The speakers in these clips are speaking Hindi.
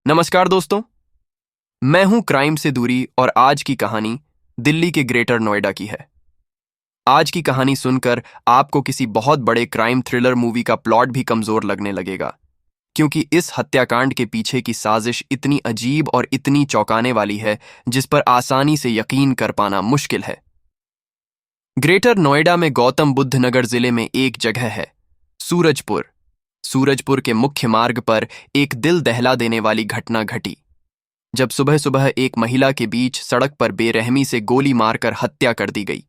नमस्कार दोस्तों, मैं हूं क्राइम से दूरी और आज की कहानी दिल्ली के ग्रेटर नोएडा की है। आज की कहानी सुनकर आपको किसी बहुत बड़े क्राइम थ्रिलर मूवी का प्लॉट भी कमजोर लगने लगेगा, क्योंकि इस हत्याकांड के पीछे की साजिश इतनी अजीब और इतनी चौंकाने वाली है जिस पर आसानी से यकीन कर पाना मुश्किल है। ग्रेटर नोएडा में गौतम बुद्ध नगर जिले में एक जगह है, सूरजपुर। सूरजपुर के मुख्य मार्ग पर एक दिल दहला देने वाली घटना घटी, जब सुबह सुबह एक महिला के बीच सड़क पर बेरहमी से गोली मारकर हत्या कर दी गई।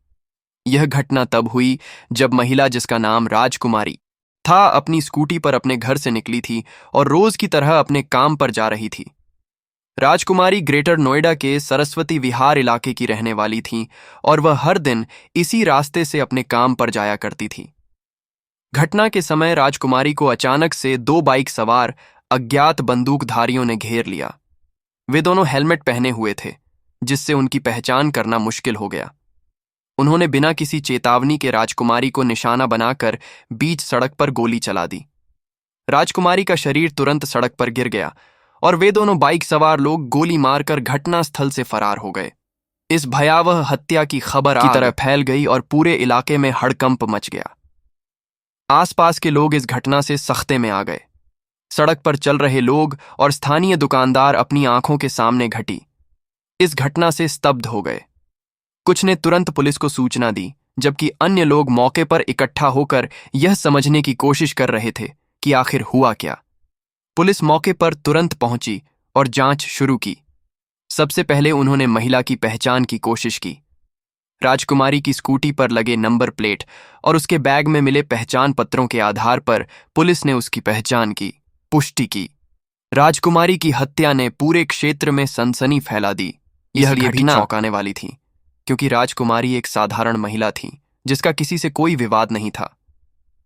यह घटना तब हुई जब महिला, जिसका नाम राजकुमारी था, अपनी स्कूटी पर अपने घर से निकली थी और रोज की तरह अपने काम पर जा रही थी। राजकुमारी ग्रेटर नोएडा के सरस्वती विहार इलाके की रहने वाली थी और वह हर दिन इसी रास्ते से अपने काम पर जाया करती थी। घटना के समय राजकुमारी को अचानक से दो बाइक सवार अज्ञात बंदूकधारियों ने घेर लिया। वे दोनों हेलमेट पहने हुए थे, जिससे उनकी पहचान करना मुश्किल हो गया। उन्होंने बिना किसी चेतावनी के राजकुमारी को निशाना बनाकर बीच सड़क पर गोली चला दी। राजकुमारी का शरीर तुरंत सड़क पर गिर गया और वे दोनों बाइक सवार लोग गोली मारकर घटनास्थल से फरार हो गए। इस भयावह हत्या की खबर की तरह फैल गई और पूरे इलाके में हड़कंप मच गया। आसपास के लोग इस घटना से सख्ते में आ गए। सड़क पर चल रहे लोग और स्थानीय दुकानदार अपनी आंखों के सामने घटी इस घटना से स्तब्ध हो गए। कुछ ने तुरंत पुलिस को सूचना दी, जबकि अन्य लोग मौके पर इकट्ठा होकर यह समझने की कोशिश कर रहे थे कि आखिर हुआ क्या। पुलिस मौके पर तुरंत पहुंची और जांच शुरू की। सबसे पहले उन्होंने महिला की पहचान की कोशिश की। राजकुमारी की स्कूटी पर लगे नंबर प्लेट और उसके बैग में मिले पहचान पत्रों के आधार पर पुलिस ने उसकी पहचान की, पुष्टि की। राजकुमारी की हत्या ने पूरे क्षेत्र में सनसनी फैला दी। यह घटना चौंकाने वाली थी, क्योंकि राजकुमारी एक साधारण महिला थी जिसका किसी से कोई विवाद नहीं था।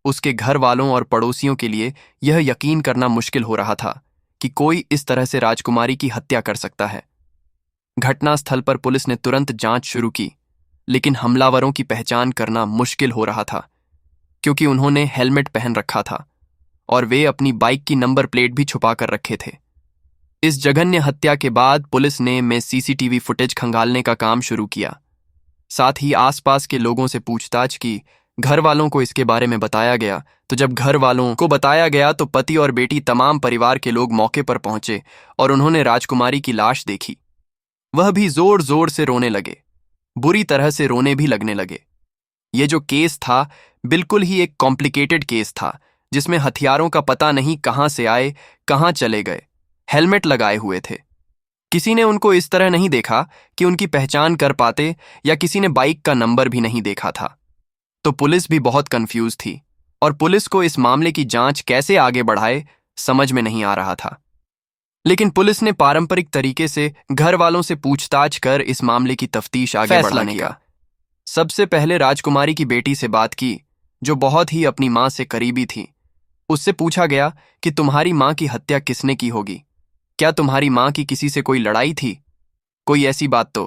उसके घर वालों और पड़ोसियों के लिए यह यकीन करना मुश्किल हो रहा था कि कोई इस तरह से राजकुमारी की हत्या कर सकता है। घटनास्थल पर पुलिस ने तुरंत जांच शुरू की, लेकिन हमलावरों की पहचान करना मुश्किल हो रहा था, क्योंकि उन्होंने हेलमेट पहन रखा था और वे अपनी बाइक की नंबर प्लेट भी छुपा कर रखे थे। इस जघन्य हत्या के बाद पुलिस ने सीसीटीवी फुटेज खंगालने का काम शुरू किया। साथ ही आसपास के लोगों से पूछताछ की। घर वालों को इसके बारे में बताया गया, तो जब घर वालों को बताया गया तो पति और बेटी, तमाम परिवार के लोग मौके पर पहुंचे और उन्होंने राजकुमारी की लाश देखी। वह भी जोर जोर से रोने लगे, बुरी तरह से रोने भी लगने लगे। ये जो केस था, बिल्कुल ही एक कॉम्प्लिकेटेड केस था, जिसमें हथियारों का पता नहीं कहां से आए, कहां चले गए। हेलमेट लगाए हुए थे। किसी ने उनको इस तरह नहीं देखा कि उनकी पहचान कर पाते, या किसी ने बाइक का नंबर भी नहीं देखा था। तो पुलिस भी बहुत कंफ्यूज थी और पुलिस को इस मामले की जांच कैसे आगे बढ़ाए समझ में नहीं आ रहा था। लेकिन पुलिस ने पारंपरिक तरीके से घर वालों से पूछताछ कर इस मामले की तफ्तीश आगे बढ़ाने का। सबसे पहले राजकुमारी की बेटी से बात की, जो बहुत ही अपनी मां से करीबी थी। उससे पूछा गया कि तुम्हारी मां की हत्या किसने की होगी? क्या तुम्हारी मां की किसी से कोई लड़ाई थी? कोई ऐसी बात तो?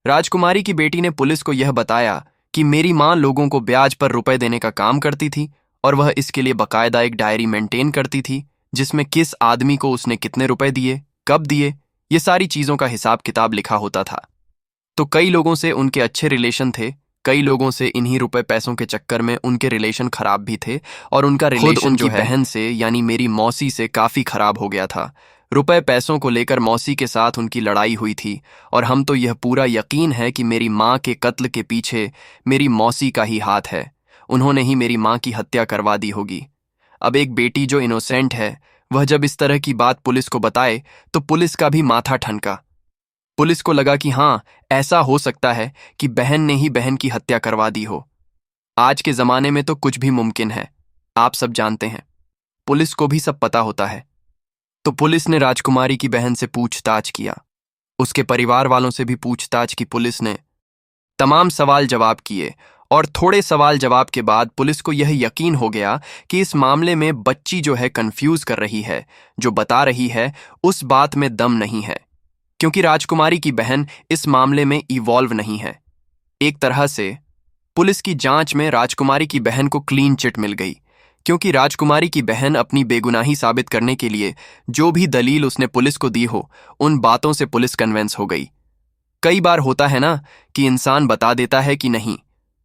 राजकुमारी की बेटी ने पुलिस को यह बताया कि मेरी मां लोगों को ब्याज पर रुपए देने का काम करती थी और वह इसके लिए बाकायदा एक डायरी मेंटेन करती थी, जिसमें किस आदमी को उसने कितने रुपए दिए, कब दिए, ये सारी चीजों का हिसाब किताब लिखा होता था। तो कई लोगों से उनके अच्छे रिलेशन थे, कई लोगों से इन्हीं रुपए पैसों के चक्कर में उनके रिलेशन खराब भी थे, और उनका रिलेशन उनकी बहन से, यानी मेरी मौसी से, काफी खराब हो गया था। रुपए पैसों को लेकर मौसी के साथ उनकी लड़ाई हुई थी, और हम तो यह पूरा यकीन है कि मेरी माँ के कत्ल के पीछे मेरी मौसी का ही हाथ है। उन्होंने ही मेरी माँ की हत्या करवा दी होगी। अब एक बेटी जो इनोसेंट है, वह जब इस तरह की बात पुलिस को बताए तो पुलिस का भी माथा ठनका। पुलिस को लगा कि हाँ, ऐसा हो सकता है कि बहन ने ही बहन की हत्या करवा दी हो। आज के जमाने में तो कुछ भी मुमकिन है, आप सब जानते हैं। पुलिस को भी सब पता होता है। तो पुलिस ने राजकुमारी की बहन से पूछताछ किया, उसके परिवार वालों से भी पूछताछ की। पुलिस ने तमाम सवाल जवाब किए, और थोड़े सवाल जवाब के बाद पुलिस को यह यकीन हो गया कि इस मामले में बच्ची जो है कंफ्यूज कर रही है, जो बता रही है उस बात में दम नहीं है, क्योंकि राजकुमारी की बहन इस मामले में इवॉल्व नहीं है। एक तरह से पुलिस की जांच में राजकुमारी की बहन को क्लीन चिट मिल गई, क्योंकि राजकुमारी की बहन अपनी बेगुनाही साबित करने के लिए जो भी दलील उसने पुलिस को दी हो, उन बातों से पुलिस कन्विंस हो गई। कई बार होता है ना कि इंसान बता देता है कि नहीं,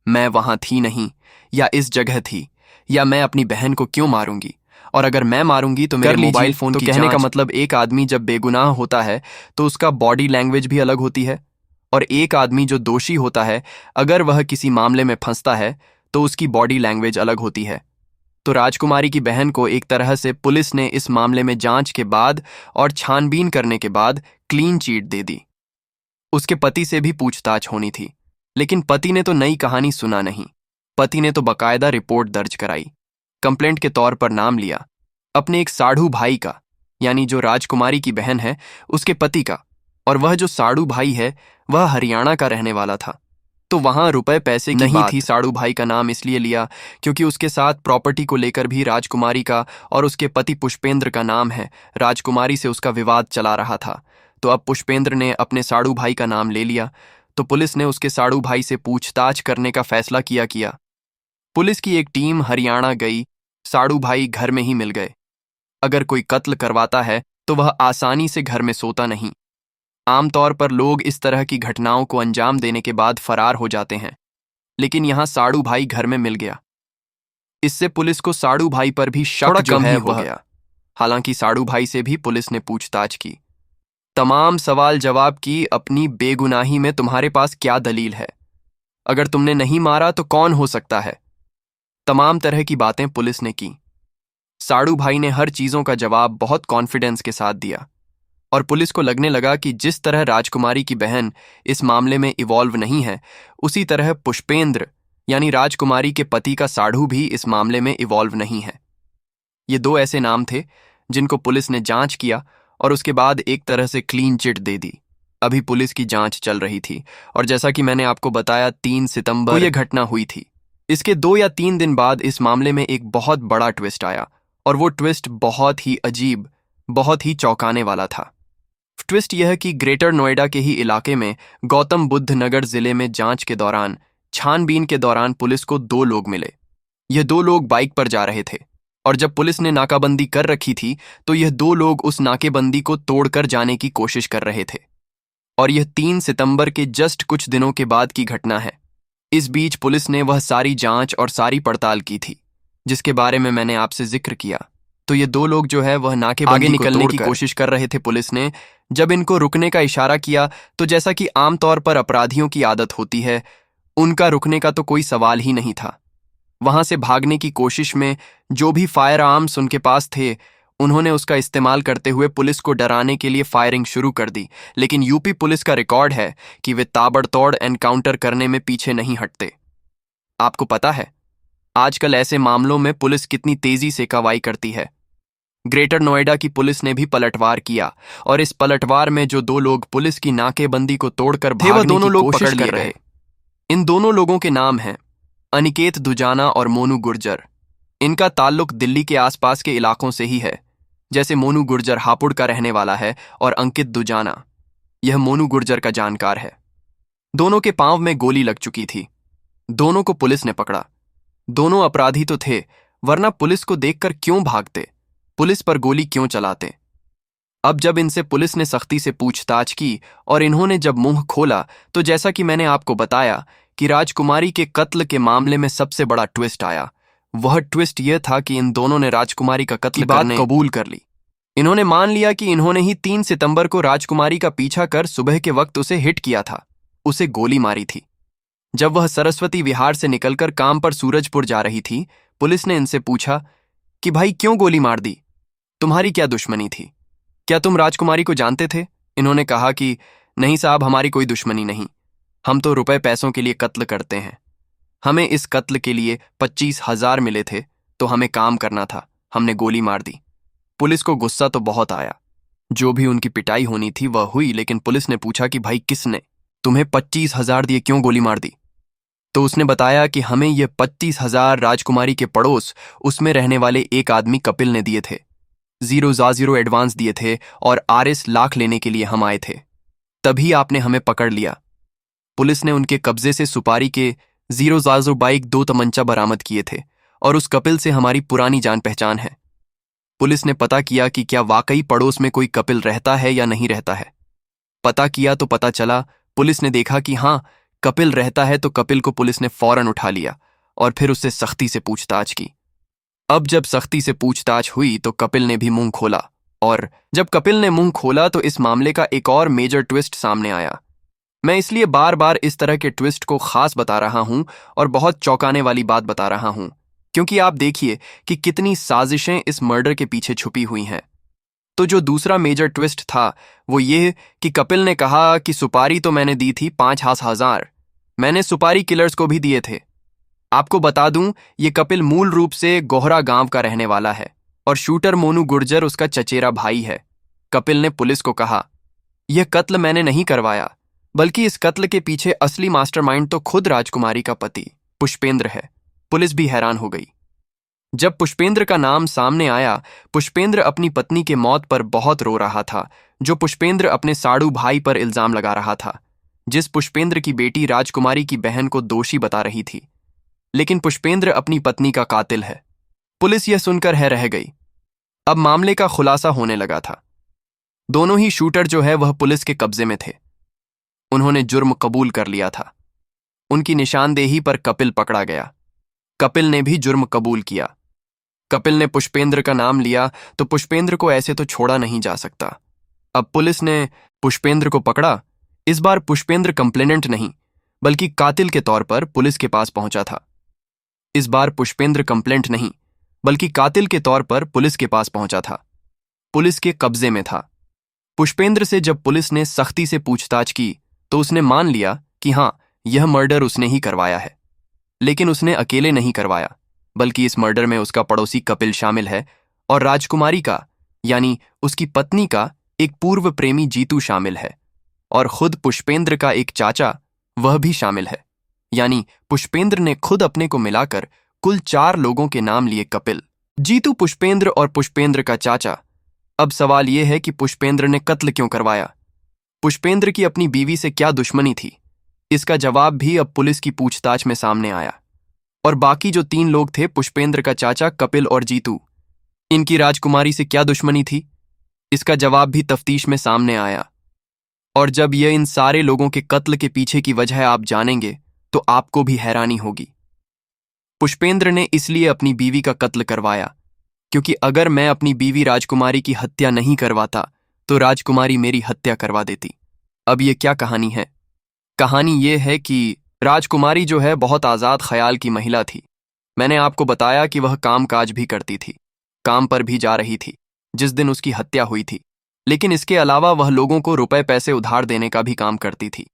मैं वहां थी नहीं, या इस जगह थी, या मैं अपनी बहन को क्यों मारूंगी, और अगर मैं मारूंगी तो मेरे मोबाइल फोन तो कहने का मतलब एक आदमी जब बेगुनाह होता है तो उसका बॉडी लैंग्वेज भी अलग होती है, और एक आदमी जो दोषी होता है अगर वह किसी मामले में फंसता है तो उसकी बॉडी लैंग्वेज अलग होती है। तो राजकुमारी की बहन को एक तरह से पुलिस ने इस मामले में जांच के बाद और छानबीन करने के बाद क्लीन चिट दे दी। उसके पति से भी पूछताछ होनी थी, लेकिन पति ने तो नई कहानी सुना नहीं। पति ने तो बकायदा रिपोर्ट दर्ज कराई, कंप्लेंट के तौर पर नाम लिया अपने एक साढ़ू भाई का, यानी जो राजकुमारी की बहन है उसके पति का, और वह जो साढ़ू भाई है वह हरियाणा का रहने वाला था। तो वहां रुपए पैसे की नहीं थी। साढ़ू भाई का नाम इसलिए लिया क्योंकि उसके साथ प्रॉपर्टी को लेकर भी राजकुमारी का और उसके पति पुष्पेंद्र का नाम है। राजकुमारी से उसका विवाद चला रहा था, तो अब पुष्पेंद्र ने अपने साढ़ू भाई का नाम ले लिया। तो पुलिस ने उसके साढ़ू भाई से पूछताछ करने का फैसला किया। पुलिस की एक टीम हरियाणा गई। साढ़ू भाई घर में ही मिल गए। अगर कोई कत्ल करवाता है तो वह आसानी से घर में सोता नहीं। आमतौर पर लोग इस तरह की घटनाओं को अंजाम देने के बाद फरार हो जाते हैं, लेकिन यहां साढ़ू भाई घर में मिल गया। इससे पुलिस को साढ़ू भाई पर भी शक जो है हो गया। हालांकि साढ़ू भाई से भी पुलिस ने पूछताछ की, तमाम सवाल जवाब की, अपनी बेगुनाही में तुम्हारे पास क्या दलील है, अगर तुमने नहीं मारा तो कौन हो सकता है, तमाम तरह की बातें पुलिस ने की। साढ़ू भाई ने हर चीजों का जवाब बहुत कॉन्फिडेंस के साथ दिया, और पुलिस को लगने लगा कि जिस तरह राजकुमारी की बहन इस मामले में इवॉल्व नहीं है, उसी तरह पुष्पेंद्र यानी राजकुमारी के पति का साढ़ू भी इस मामले में इवॉल्व नहीं है। ये दो ऐसे नाम थे जिनको पुलिस ने जांच किया और उसके बाद एक तरह से क्लीन चिट दे दी। अभी पुलिस की जांच चल रही थी, और जैसा कि मैंने आपको बताया 3 सितंबर को यह घटना हुई थी। इसके 2 या 3 दिन बाद इस मामले में एक बहुत बड़ा ट्विस्ट आया, और वो ट्विस्ट बहुत ही अजीब, बहुत ही चौंकाने वाला था। ट्विस्ट यह कि ग्रेटर नोएडा के ही इलाके में गौतम बुद्ध नगर जिले में जांच के दौरान, छानबीन के दौरान पुलिस को 2 लोग मिले। यह 2 लोग बाइक पर जा रहे थे, और जब पुलिस ने नाकाबंदी कर रखी थी तो यह 2 लोग उस नाकेबंदी को तोड़कर जाने की कोशिश कर रहे थे। और यह 3 सितंबर के जस्ट कुछ दिनों के बाद की घटना है। इस बीच पुलिस ने वह सारी जांच और सारी पड़ताल की थी जिसके बारे में मैंने आपसे जिक्र किया। तो ये 2 लोग जो है वह नाकेबंदी निकलने की कोशिश कर रहे थे। पुलिस ने जब इनको रुकने का इशारा किया तो जैसा कि आमतौर पर अपराधियों की आदत होती है, उनका रुकने का तो कोई सवाल ही नहीं था। वहां से भागने की कोशिश में जो भी फायर आर्म्स उनके पास थे, उन्होंने उसका इस्तेमाल करते हुए पुलिस को डराने के लिए फायरिंग शुरू कर दी। लेकिन यूपी पुलिस का रिकॉर्ड है कि वे ताबड़तोड़ एनकाउंटर करने में पीछे नहीं हटते। आपको पता है आजकल ऐसे मामलों में पुलिस कितनी तेजी से कार्रवाई करती है। ग्रेटर नोएडा की पुलिस ने भी पलटवार किया, और इस पलटवार में जो 2 लोग पुलिस की नाकेबंदी को तोड़कर भागने की कोशिश कर रहे, इन दोनों लोगों के नाम हैं अनिकेत दुजाना और मोनू गुर्जर। इनका ताल्लुक दिल्ली के आसपास के इलाकों से ही है। जैसे मोनू गुर्जर हापुड़ का रहने वाला है और अंकित दुजाना यह मोनू गुर्जर का जानकार है। दोनों के पांव में गोली लग चुकी थी। दोनों को पुलिस ने पकड़ा। दोनों अपराधी तो थे, वरना पुलिस को देखकर क्यों भागते, पुलिस पर गोली क्यों चलाते। अब जब इनसे पुलिस ने सख्ती से पूछताछ की और इन्होंने जब मुंह खोला तो जैसा कि मैंने आपको बताया कि राजकुमारी के कत्ल के मामले में सबसे बड़ा ट्विस्ट आया। वह ट्विस्ट यह था कि इन दोनों ने राजकुमारी का कत्ल करने कबूल कर ली। इन्होंने मान लिया कि इन्होंने ही 3 सितंबर को राजकुमारी का पीछा कर सुबह के वक्त उसे हिट किया था, उसे गोली मारी थी। जब वह सरस्वती विहार से निकलकर काम पर सूरजपुर जा रही थी, पुलिस ने इनसे पूछा कि भाई क्यों गोली मार दी, तुम्हारी क्या दुश्मनी थी, क्या तुम राजकुमारी को जानते थे? इन्होंने कहा कि नहीं साहब, हमारी कोई दुश्मनी नहीं, हम तो रुपए पैसों के लिए कत्ल करते हैं। हमें इस कत्ल के लिए 25,000 मिले थे, तो हमें काम करना था, हमने गोली मार दी। पुलिस को गुस्सा तो बहुत आया। जो भी उनकी पिटाई होनी थी वह हुई, लेकिन पुलिस ने पूछा कि भाई किसने तुम्हें 25,000 दिए, क्यों गोली मार दी? तो उसने बताया कि हमें ये 25,000 राजकुमारी के पड़ोस उसमें रहने वाले एक आदमी कपिल ने दिए थे। 0 एडवांस दिए थे और RS लाख लेने के लिए हम आए थे, तभी आपने हमें पकड़ लिया। पुलिस ने उनके कब्जे से सुपारी के 0 बाइक 2 तमंचा बरामद किए थे और उस कपिल से हमारी पुरानी जान पहचान है। पुलिस ने पता किया कि क्या वाकई पड़ोस में कोई कपिल रहता है या नहीं रहता है। पता किया तो पता चला, पुलिस ने देखा कि हाँ, कपिल रहता है, तो कपिल को पुलिस ने फौरन उठा लिया और फिर उससे सख्ती से पूछताछ की। अब जब सख्ती से पूछताछ हुई तो कपिल ने भी मुंह खोला, और जब कपिल ने मुंह खोला तो इस मामले का एक और मेजर ट्विस्ट सामने आया। मैं इसलिए बार बार इस तरह के ट्विस्ट को खास बता रहा हूं और बहुत चौंकाने वाली बात बता रहा हूं, क्योंकि आप देखिए कि कितनी साजिशें इस मर्डर के पीछे छुपी हुई हैं। तो जो दूसरा मेजर ट्विस्ट था वो ये कि कपिल ने कहा कि सुपारी तो मैंने दी थी 5,000, मैंने सुपारी किलर्स को भी दिए थे। आपको बता दूं, ये कपिल मूल रूप से गोहरा गांव का रहने वाला है और शूटर मोनू गुर्जर उसका चचेरा भाई है। कपिल ने पुलिस को कहा, यह कत्ल मैंने नहीं करवाया, बल्कि इस कत्ल के पीछे असली मास्टरमाइंड तो खुद राजकुमारी का पति पुष्पेंद्र है। पुलिस भी हैरान हो गई जब पुष्पेंद्र का नाम सामने आया। पुष्पेंद्र अपनी पत्नी के मौत पर बहुत रो रहा था, जो पुष्पेंद्र अपने साड़ू भाई पर इल्जाम लगा रहा था, जिस पुष्पेंद्र की बेटी राजकुमारी की बहन को दोषी बता रही थी। लेकिन पुष्पेंद्र अपनी पत्नी का कातिल है। पुलिस यह सुनकर है रह गई। अब मामले का खुलासा होने लगा था। दोनों ही शूटर जो है वह पुलिस के कब्जे में थे। उन्होंने जुर्म कबूल कर लिया था। उनकी निशानदेही पर कपिल पकड़ा गया। कपिल ने भी जुर्म कबूल किया। कपिल ने पुष्पेंद्र का नाम लिया, तो पुष्पेंद्र को ऐसे तो छोड़ा नहीं जा सकता। अब पुलिस ने पुष्पेंद्र को पकड़ा। इस बार पुष्पेंद्र कंप्लेनेंट नहीं, बल्कि कातिल के तौर पर पुलिस के पास पहुंचा था। इस बार पुष्पेंद्र कंप्लेंट नहीं, बल्कि कातिल के तौर पर पुलिस के पास पहुंचा था, पुलिस के कब्जे में था। पुष्पेंद्र से जब पुलिस ने सख्ती से पूछताछ की तो उसने मान लिया कि हां, यह मर्डर उसने ही करवाया है। लेकिन उसने अकेले नहीं करवाया, बल्कि इस मर्डर में उसका पड़ोसी कपिल शामिल है और राजकुमारी का, यानी उसकी पत्नी का एक पूर्व प्रेमी जीतू शामिल है, और खुद पुष्पेंद्र का एक चाचा वह भी शामिल है। यानी पुष्पेंद्र ने खुद अपने को मिलाकर कुल 4 लोगों के नाम लिए, कपिल, जीतू, पुष्पेंद्र और पुष्पेंद्र का चाचा। अब सवाल यह है कि पुष्पेंद्र ने कत्ल क्यों करवाया? पुष्पेंद्र की अपनी बीवी से क्या दुश्मनी थी? इसका जवाब भी अब पुलिस की पूछताछ में सामने आया। और बाकी जो 3 लोग थे, पुष्पेंद्र का चाचा, कपिल और जीतू, इनकी राजकुमारी से क्या दुश्मनी थी? इसका जवाब भी तफ्तीश में सामने आया। और जब यह इन सारे लोगों के कत्ल के पीछे की वजह आप जानेंगे तो आपको भी हैरानी होगी। पुष्पेंद्र ने इसलिए अपनी बीवी का कत्ल करवाया क्योंकि अगर मैं अपनी बीवी राजकुमारी की हत्या नहीं करवाता तो राजकुमारी मेरी हत्या करवा देती। अब ये क्या कहानी है? कहानी ये है कि राजकुमारी जो है बहुत आज़ाद ख्याल की महिला थी। मैंने आपको बताया कि वह काम काज भी करती थी, काम पर भी जा रही थी जिस दिन उसकी हत्या हुई थी। लेकिन इसके अलावा वह लोगों को रुपए पैसे उधार देने का भी काम करती थी।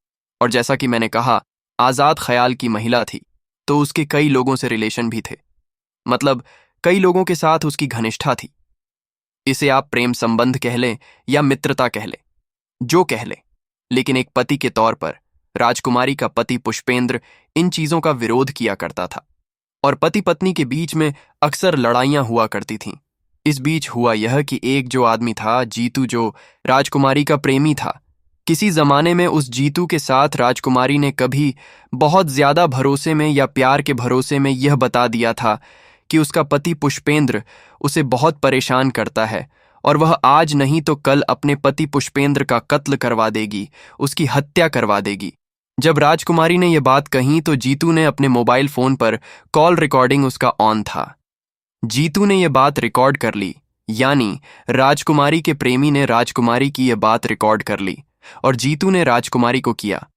और जैसा कि मैंने कहा, आज़ाद ख्याल की महिला थी, तो उसके कई लोगों से रिलेशन भी थे। मतलब कई लोगों के साथ उसकी घनिष्ठता थी। इसे आप प्रेम संबंध कह लें या मित्रता कह लें, जो कह लें। लेकिन एक पति के तौर पर राजकुमारी का पति पुष्पेंद्र इन चीजों का विरोध किया करता था और पति पत्नी के बीच में अक्सर लड़ाइयां हुआ करती थीं। इस बीच हुआ यह कि एक जो आदमी था, जीतू, जो राजकुमारी का प्रेमी था, किसी जमाने में उस जीतू के साथ राजकुमारी ने कभी बहुत ज्यादा भरोसे में या प्यार के भरोसे में यह बता दिया था कि उसका पति पुष्पेंद्र उसे बहुत परेशान करता है और वह आज नहीं तो कल अपने पति पुष्पेंद्र का कत्ल करवा देगी, उसकी हत्या करवा देगी। जब राजकुमारी ने यह बात कही तो जीतू ने अपने मोबाइल फोन पर कॉल रिकॉर्डिंग उसका ऑन था। जीतू ने यह बात रिकॉर्ड कर ली, यानी राजकुमारी के प्रेमी ने राजकुमारी की यह बात रिकॉर्ड कर ली और जीतू ने राजकुमारी को किया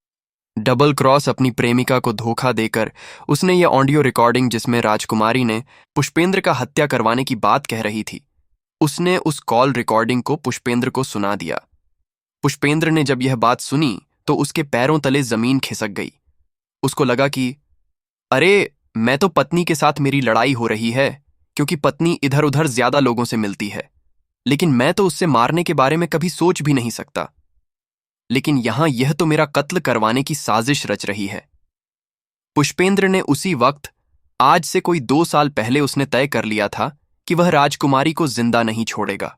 डबल क्रॉस। अपनी प्रेमिका को धोखा देकर उसने यह ऑडियो रिकॉर्डिंग, जिसमें राजकुमारी ने पुष्पेंद्र का हत्या करवाने की बात कह रही थी, उसने उस कॉल रिकॉर्डिंग को पुष्पेंद्र को सुना दिया। पुष्पेंद्र ने जब यह बात सुनी तो उसके पैरों तले जमीन खिसक गई। उसको लगा कि अरे, मैं तो पत्नी के साथ मेरी लड़ाई हो रही है क्योंकि पत्नी इधर उधर ज्यादा लोगों से मिलती है, लेकिन मैं तो उससे मारने के बारे में कभी सोच भी नहीं सकता। लेकिन यहां यह तो मेरा कत्ल करवाने की साजिश रच रही है। पुष्पेंद्र ने उसी वक्त, आज से कोई 2 साल पहले, उसने तय कर लिया था कि वह राजकुमारी को जिंदा नहीं छोड़ेगा।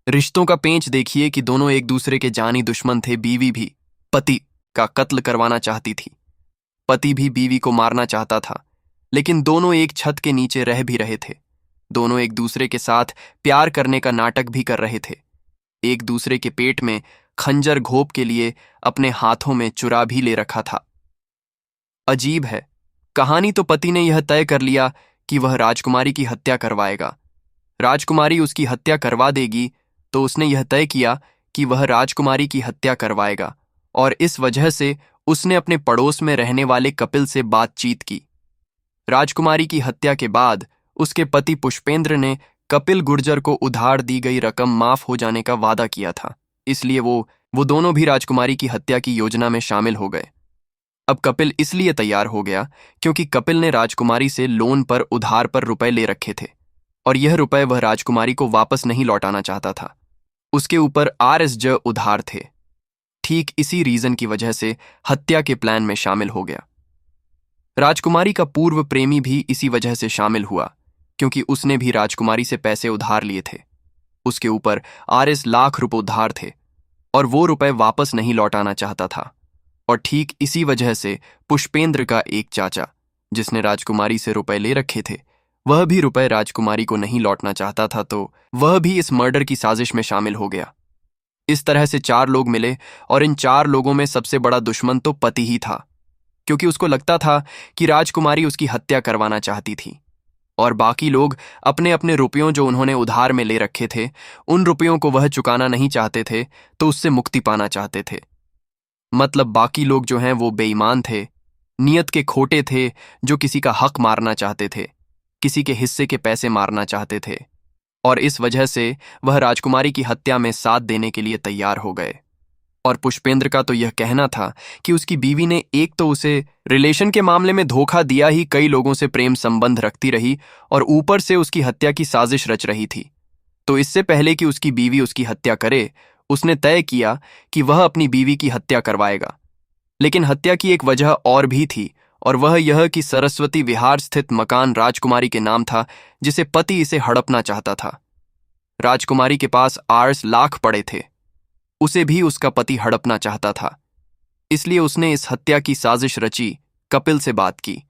रिश्तों का पेंच देखिए कि दोनों एक दूसरे के जानी दुश्मन थे। बीवी भी पति का कत्ल करवाना चाहती थी, पति भी बीवी को मारना चाहता था, लेकिन दोनों एक छत के नीचे रह भी रहे थे। दोनों एक दूसरे के साथ प्यार करने का नाटक भी कर रहे थे। एक दूसरे के पेट में खंजर घोंप के लिए अपने हाथों में चुरा भी ले रखा था। अजीब है, कहानी तो पति ने यह तय कर लिया कि वह राजकुमारी की हत्या करवाएगा। राजकुमारी उसकी हत्या करवा देगी, तो उसने यह तय किया कि वह राजकुमारी की हत्या करवाएगा, और इस वजह से उसने अपने पड़ोस में रहने वाले कपिल से बातचीत की। राजकुमारी की हत्या के बाद उसके पति पुष्पेंद्र ने कपिल गुर्जर को उधार दी गई रकम माफ हो जाने का वादा किया था, इसलिए वो दोनों भी राजकुमारी की हत्या की योजना में शामिल हो गए। अब कपिल इसलिए तैयार हो गया क्योंकि कपिल ने राजकुमारी से लोन पर उधार पर रुपए ले रखे थे, और यह रुपए वह राजकुमारी को वापस नहीं लौटाना चाहता था। उसके ऊपर RSJ उधार थे। ठीक इसी रीजन की वजह से हत्या के प्लान में शामिल हो गया। राजकुमारी का पूर्व प्रेमी भी इसी वजह से शामिल हुआ, क्योंकि उसने भी राजकुमारी से पैसे उधार लिए थे। उसके ऊपर RS लाख रुपए उधार थे, और वो रुपए वापस नहीं लौटाना चाहता था। और ठीक इसी वजह से पुष्पेंद्र का एक चाचा, जिसने राजकुमारी से रुपए ले रखे थे, वह भी रुपए राजकुमारी को नहीं लौटना चाहता था, तो वह भी इस मर्डर की साजिश में शामिल हो गया। इस तरह से 4 लोग मिले, और इन 4 लोगों में सबसे बड़ा दुश्मन तो पति ही था, क्योंकि उसको लगता था कि राजकुमारी उसकी हत्या करवाना चाहती थी, और बाकी लोग अपने अपने रुपयों जो उन्होंने उधार में ले रखे थे, उन रुपयों को वह चुकाना नहीं चाहते थे, तो उससे मुक्ति पाना चाहते थे। मतलब बाकी लोग जो हैं वो बेईमान थे, नियत के खोटे थे, जो किसी का हक मारना चाहते थे, किसी के हिस्से के पैसे मारना चाहते थे, और इस वजह से वह राजकुमारी की हत्या में साथ देने के लिए तैयार हो गए। और पुष्पेंद्र का तो यह कहना था कि उसकी बीवी ने एक तो उसे रिलेशन के मामले में धोखा दिया ही, कई लोगों से प्रेम संबंध रखती रही, और ऊपर से उसकी हत्या की साजिश रच रही थी। तो इससे पहले कि उसकी बीवी उसकी हत्या करे, उसने तय किया कि वह अपनी बीवी की हत्या करवाएगा। लेकिन हत्या की एक वजह और भी थी, और वह यह कि सरस्वती विहार स्थित मकान राजकुमारी के नाम था, जिसे पति इसे हड़पना चाहता था। राजकुमारी के पास 8 लाख पड़े थे, उसे भी उसका पति हड़पना चाहता था, इसलिए उसने इस हत्या की साजिश रची, कपिल से बात की।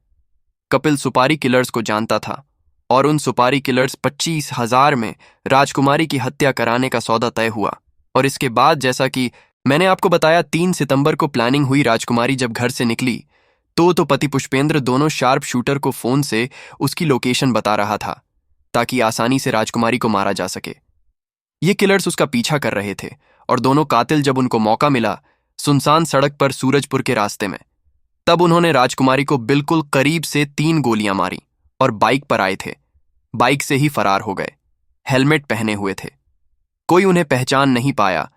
कपिल सुपारी किलर्स को जानता था, और उन सुपारी किलर्स 25,000 में राजकुमारी की हत्या कराने का सौदा तय हुआ। और इसके बाद, जैसा कि मैंने आपको बताया, 3 सितंबर को प्लानिंग हुई। राजकुमारी जब घर से निकली तो पति पुष्पेंद्र दोनों शार्प शूटर को फोन से उसकी लोकेशन बता रहा था, ताकि आसानी से राजकुमारी को मारा जा सके। ये किलर्स उसका पीछा कर रहे थे, और दोनों कातिल जब उनको मौका मिला सुनसान सड़क पर सूरजपुर के रास्ते में, तब उन्होंने राजकुमारी को बिल्कुल करीब से 3 गोलियां मारी, और बाइक पर आए थे। बाइक से ही फरार हो गए। हेलमेट पहने हुए थे। कोई उन्हें पहचान नहीं पाया,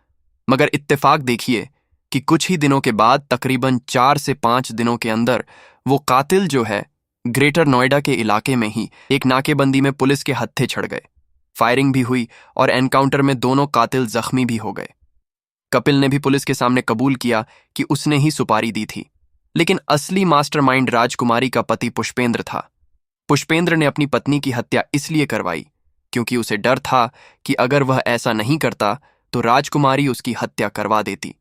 मगर इत्तेफाक देखिए कि कुछ ही दिनों के बाद, तकरीबन 4 से 5 दिनों के अंदर, वो कातिल जो है ग्रेटर नोएडा के इलाके में ही एक नाकेबंदी में पुलिस के हत्थे चढ़ गए। फायरिंग भी हुई, और एनकाउंटर में दोनों कातिल जख्मी भी हो गए। कपिल ने भी पुलिस के सामने कबूल किया कि उसने ही सुपारी दी थी, लेकिन असली मास्टरमाइंड राजकुमारी का पति पुष्पेंद्र था। पुष्पेंद्र ने अपनी पत्नी की हत्या इसलिए करवाई क्योंकि उसे डर था कि अगर वह ऐसा नहीं करता तो राजकुमारी उसकी हत्या करवा देती।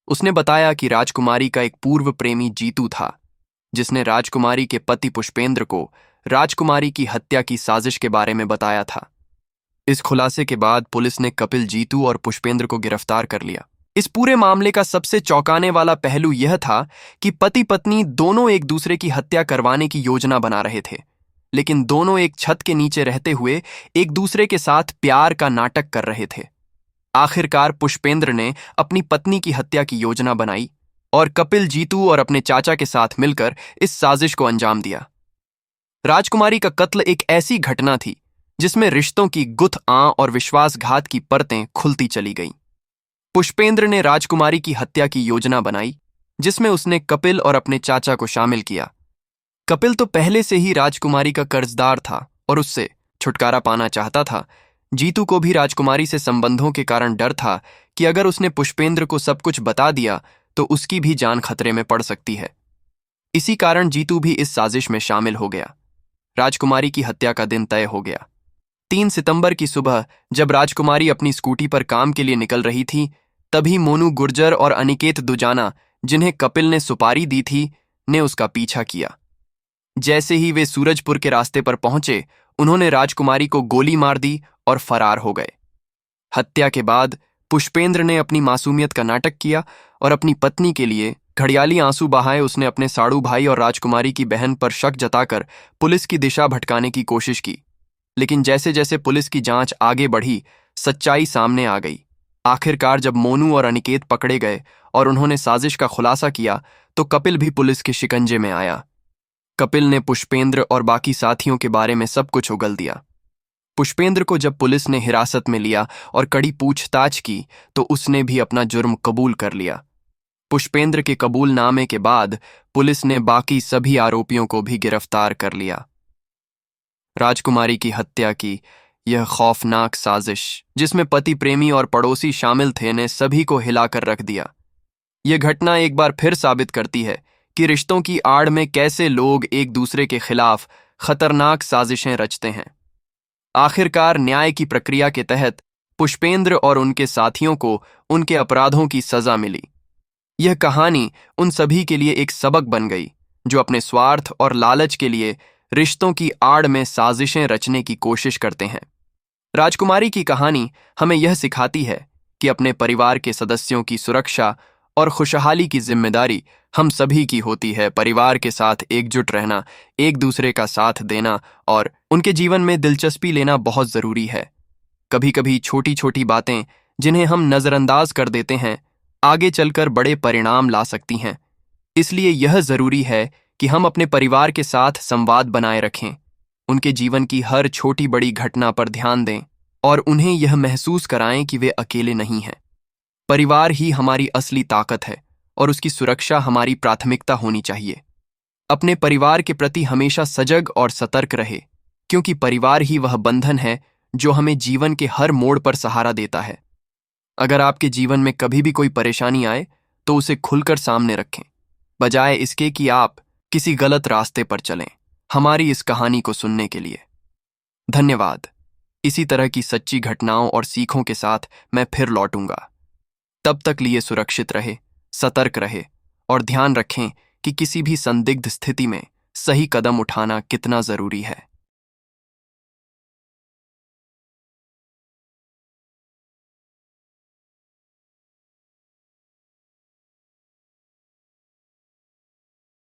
उसने बताया कि राजकुमारी का एक पूर्व प्रेमी जीतू था, जिसने राजकुमारी के पति पुष्पेंद्र को राजकुमारी की हत्या की साजिश के बारे में बताया था। इस खुलासे के बाद पुलिस ने कपिल, जीतू और पुष्पेंद्र को गिरफ्तार कर लिया। इस पूरे मामले का सबसे चौंकाने वाला पहलू यह था कि पति पत्नी दोनों एक दूसरे की हत्या करवाने की योजना बना रहे थे, लेकिन दोनों एक छत के नीचे रहते हुए एक दूसरे के साथ प्यार का नाटक कर रहे थे। आखिरकार पुष्पेंद्र ने अपनी पत्नी की हत्या की योजना बनाई, और कपिल, जीतू और अपने चाचा के साथ मिलकर इस साजिश को अंजाम दिया। राजकुमारी का कत्ल एक ऐसी घटना थी जिसमें रिश्तों की गुथ-आं और विश्वासघात की परतें खुलती चली गईं। पुष्पेंद्र ने राजकुमारी की हत्या की योजना बनाई, जिसमें उसने कपिल और अपने चाचा को शामिल किया। कपिल तो पहले से ही राजकुमारी का कर्जदार था और उससे छुटकारा पाना चाहता था। जीतू को भी राजकुमारी से संबंधों के कारण डर था कि अगर उसने पुष्पेंद्र को सब कुछ बता दिया तो उसकी भी जान खतरे में पड़ सकती है। इसी कारण जीतू भी इस साजिश में शामिल हो गया। राजकुमारी की हत्या का दिन तय हो गया। 3 सितंबर की सुबह जब राजकुमारी अपनी स्कूटी पर काम के लिए निकल रही थी, तभी मोनू गुर्जर और अनिकेत दुजाना, जिन्हें कपिल ने सुपारी दी थी, ने उसका पीछा किया। जैसे ही वे सूरजपुर के रास्ते पर पहुंचे, उन्होंने राजकुमारी को गोली मार दी और फरार हो गए। हत्या के बाद पुष्पेंद्र ने अपनी मासूमियत का नाटक किया और अपनी पत्नी के लिए घड़ियाली आंसू बहाए। उसने अपने साड़ू भाई और राजकुमारी की बहन पर शक जताकर पुलिस की दिशा भटकाने की कोशिश की, लेकिन जैसे जैसे पुलिस की जांच आगे बढ़ी, सच्चाई सामने आ गई। आखिरकार जब मोनू और अनिकेत पकड़े गए और उन्होंने साजिश का खुलासा किया, तो कपिल भी पुलिस के शिकंजे में आया। कपिल ने पुष्पेंद्र और बाकी साथियों के बारे में सब कुछ उगल दिया। पुष्पेंद्र को जब पुलिस ने हिरासत में लिया और कड़ी पूछताछ की, तो उसने भी अपना जुर्म कबूल कर लिया। पुष्पेंद्र के कबूलनामे के बाद पुलिस ने बाकी सभी आरोपियों को भी गिरफ्तार कर लिया। राजकुमारी की हत्या की यह खौफनाक साजिश, जिसमें पति, प्रेमी और पड़ोसी शामिल थे, ने सभी को हिलाकर रख दिया। यह घटना एक बार फिर साबित करती है कि रिश्तों की आड़ में कैसे लोग एक दूसरे के खिलाफ खतरनाक साजिशें रचते हैं। आखिरकार न्याय की प्रक्रिया के तहत पुष्पेंद्र और उनके साथियों को उनके अपराधों की सजा मिली। यह कहानी उन सभी के लिए एक सबक बन गई जो अपने स्वार्थ और लालच के लिए रिश्तों की आड़ में साजिशें रचने की कोशिश करते हैं। राजकुमारी की कहानी हमें यह सिखाती है कि अपने परिवार के सदस्यों की सुरक्षा और खुशहाली की जिम्मेदारी हम सभी की होती है। परिवार के साथ एकजुट रहना, एक दूसरे का साथ देना और उनके जीवन में दिलचस्पी लेना बहुत जरूरी है। कभी कभी छोटी छोटी बातें जिन्हें हम नजरअंदाज कर देते हैं, आगे चलकर बड़े परिणाम ला सकती हैं। इसलिए यह जरूरी है कि हम अपने परिवार के साथ संवाद बनाए रखें, उनके जीवन की हर छोटी बड़ी घटना पर ध्यान दें और उन्हें यह महसूस कराएं कि वे अकेले नहीं हैं। परिवार ही हमारी असली ताकत है और उसकी सुरक्षा हमारी प्राथमिकता होनी चाहिए। अपने परिवार के प्रति हमेशा सजग और सतर्क रहे, क्योंकि परिवार ही वह बंधन है जो हमें जीवन के हर मोड़ पर सहारा देता है। अगर आपके जीवन में कभी भी कोई परेशानी आए, तो उसे खुलकर सामने रखें, बजाय इसके कि आप किसी गलत रास्ते पर चलें। हमारी इस कहानी को सुनने के लिए धन्यवाद। इसी तरह की सच्ची घटनाओं और सीखों के साथ मैं फिर लौटूंगा। तब तक लिए सुरक्षित रहे, सतर्क रहे और ध्यान रखें कि किसी भी संदिग्ध स्थिति में सही कदम उठाना कितना जरूरी है।